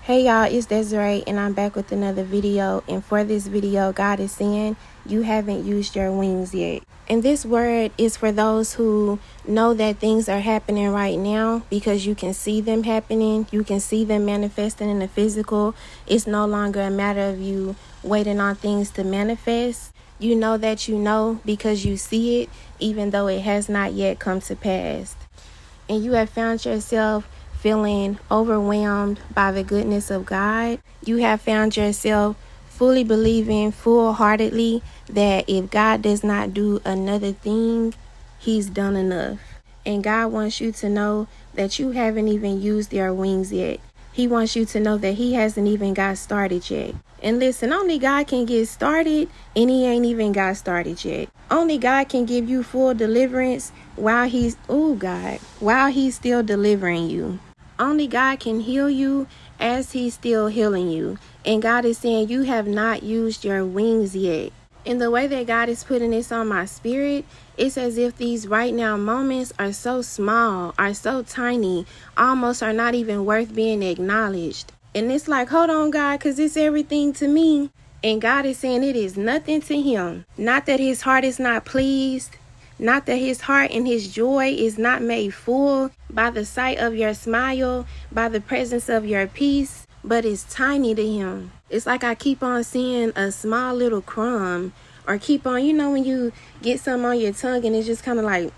Hey y'all, it's Desiree and I'm back with another video, and for this video God is saying you haven't used your wings yet. And this word is for those who know that things are happening right now because you can see them happening, you can see them manifesting in the physical. It's no longer a matter of you waiting on things to manifest. You know that you know because you see it even though it has not yet come to pass. And you have found yourself feeling overwhelmed by the goodness of God. You have found yourself fully believing full-heartedly that if God does not do another thing, He's done enough. And God wants you to know that you haven't even used your wings yet. He wants you to know that He hasn't even got started yet. And listen, only God can get started, and He ain't even got started yet. Only God can give you full deliverance while He's still delivering you. Only God can heal you as He's still healing you. And God is saying you have not used your wings yet. And the way that God is putting this on my spirit, it's as if these right now moments are so small, are so tiny, almost are not even worth being acknowledged. And it's like, hold on, God, because it's everything to me. And God is saying it is nothing to Him. Not that His heart is not pleased. Not that His heart and His joy is not made full by the sight of your smile, by the presence of your peace, but it's tiny to Him. It's like I keep on seeing a small little crumb, or keep on, when you get something on your tongue and it's just kind of like,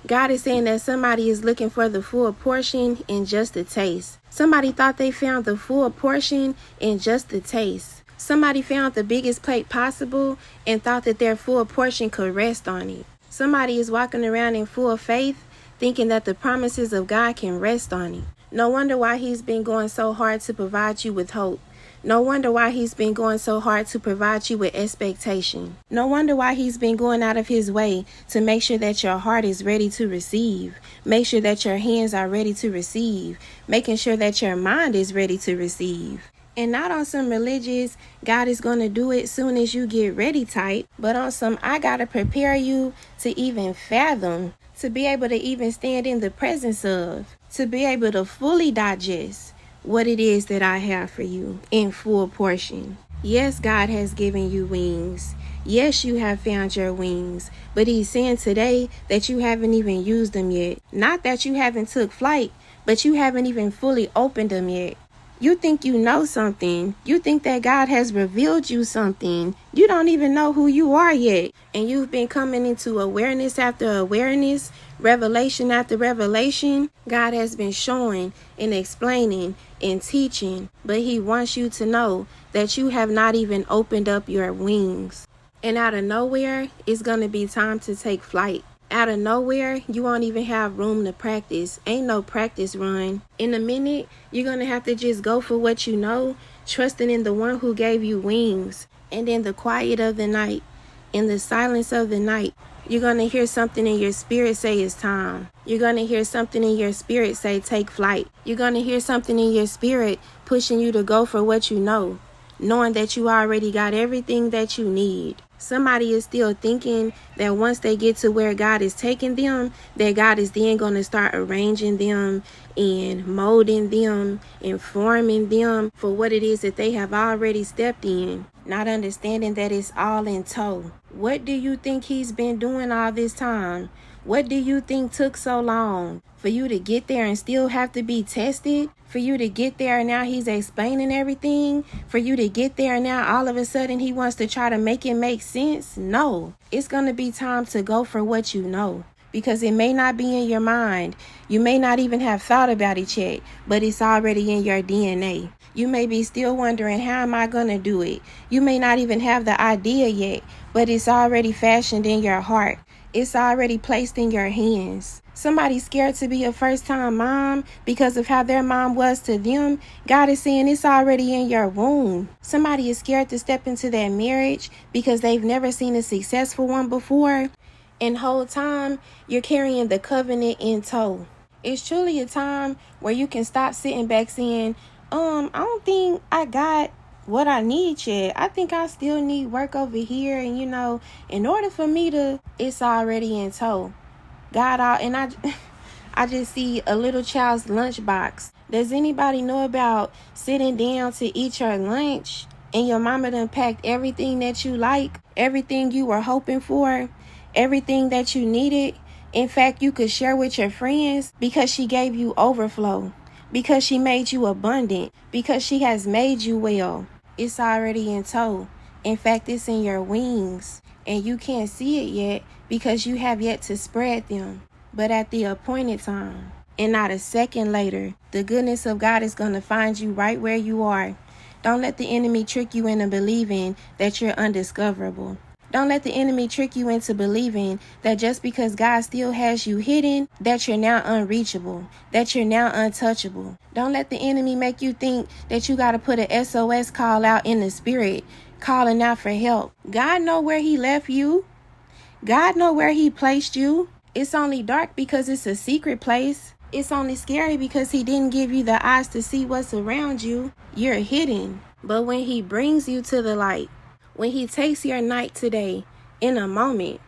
God is saying that somebody is looking for the full portion in just a taste. Somebody thought they found the full portion in just a taste. Somebody found the biggest plate possible and thought that their full portion could rest on it. Somebody is walking around in full faith, thinking that the promises of God can rest on it. No wonder why He's been going so hard to provide you with hope. No wonder why He's been going so hard to provide you with expectation. No wonder why He's been going out of His way to make sure that your heart is ready to receive. Make sure that your hands are ready to receive. Making sure that your mind is ready to receive. And not on some religious, God is going to do it soon as you get ready type, but on some, I got to prepare you to even fathom, to be able to even stand in the presence of, to be able to fully digest what it is that I have for you in full portion. Yes, God has given you wings. Yes, you have found your wings, but He's saying today that you haven't even used them yet. Not that you haven't took flight, but you haven't even fully opened them yet. You think you know something. You think that God has revealed you something. You don't even know who you are yet. And you've been coming into awareness after awareness, revelation after revelation. God has been showing and explaining and teaching. But He wants you to know that you have not even opened up your wings. And out of nowhere, it's going to be time to take flight. Out of nowhere, you won't even have room to practice. Ain't no practice run. In a minute, you're going to have to just go for what you know, trusting in the one who gave you wings. And in the quiet of the night, in the silence of the night, you're going to hear something in your spirit say it's time. You're going to hear something in your spirit say take flight. You're going to hear something in your spirit pushing you to go for what you know, knowing that you already got everything that you need. Somebody is still thinking that once they get to where God is taking them, that God is then going to start arranging them and molding them and forming them for what it is that they have already stepped in, not understanding that it's all in tow. What do you think He's been doing all this time? What do you think took so long for you to get there and still have to be tested? For you to get there and now He's explaining everything? For you to get there and now all of a sudden He wants to try to make it make sense? No, it's going to be time to go for what you know. Because it may not be in your mind. You may not even have thought about it yet, but it's already in your DNA. You may be still wondering, how am I going to do it? You may not even have the idea yet, but it's already fashioned in your heart. It's already placed in your hands. Somebody's scared to be a first-time mom because of how their mom was to them. God is saying it's already in your womb. Somebody is scared to step into that marriage because they've never seen a successful one before. And whole time, you're carrying the covenant in tow. It's truly a time where you can stop sitting back saying, I don't think I got what I need yet. I think I still need work over here. And, in order for me to, it's already in tow. I just see a little child's lunchbox Does anybody know about sitting down to eat your lunch and your mama done packed everything that you like, everything you were hoping for, everything that you needed? In fact, you could share with your friends because she gave you overflow, because she made you abundant, because she has made you well. It's already in tow. In fact, it's in your wings, and you can't see it yet because you have yet to spread them. But at the appointed time, and not a second later, the goodness of God is going to find you right where you are. Don't let the enemy trick you into believing that you're undiscoverable. Don't let the enemy trick you into believing that just because God still has you hidden, that you're now unreachable, that you're now untouchable. Don't let the enemy make you think that you got to put a SOS call out in the spirit, calling out for help. God know where he left you. God know where he placed you. It's only dark because it's a secret place. It's only scary because he didn't give you the eyes to see what's around you. You're hidden. But when he brings you to the light, when he takes your night today, in a moment,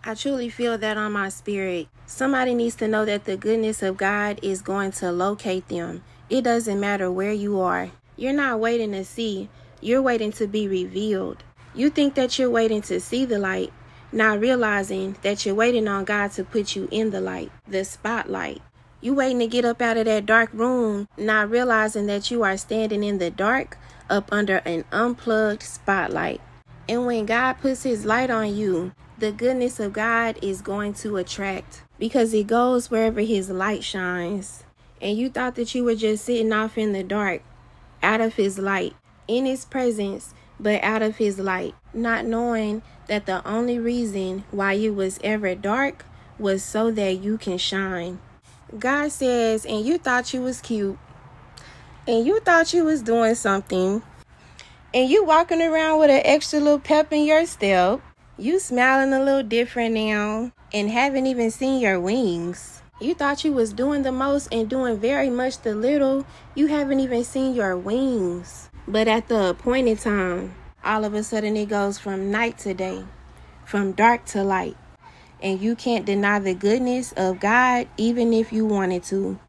I truly feel that on my spirit. Somebody needs to know that the goodness of God is going to locate them. It doesn't matter where you are. You're not waiting to see. You're waiting to be revealed. You think that you're waiting to see the light, not realizing that you're waiting on God to put you in the light, the spotlight. You waiting to get up out of that dark room, not realizing that you are standing in the dark up under an unplugged spotlight. And when God puts his light on you, the goodness of God is going to attract, because it goes wherever his light shines. And you thought that you were just sitting off in the dark, out of his light, in his presence, but out of his light, not knowing that the only reason why you was ever dark was so that you can shine. God says, and you thought you was cute, and you thought you was doing something, and you walking around with an extra little pep in your step, you smiling a little different now, and haven't even seen your wings. You thought you was doing the most and doing very much the little. You haven't even seen your wings. But at the appointed time, all of a sudden it goes from night to day, from dark to light. And you can't deny the goodness of God even if you wanted to.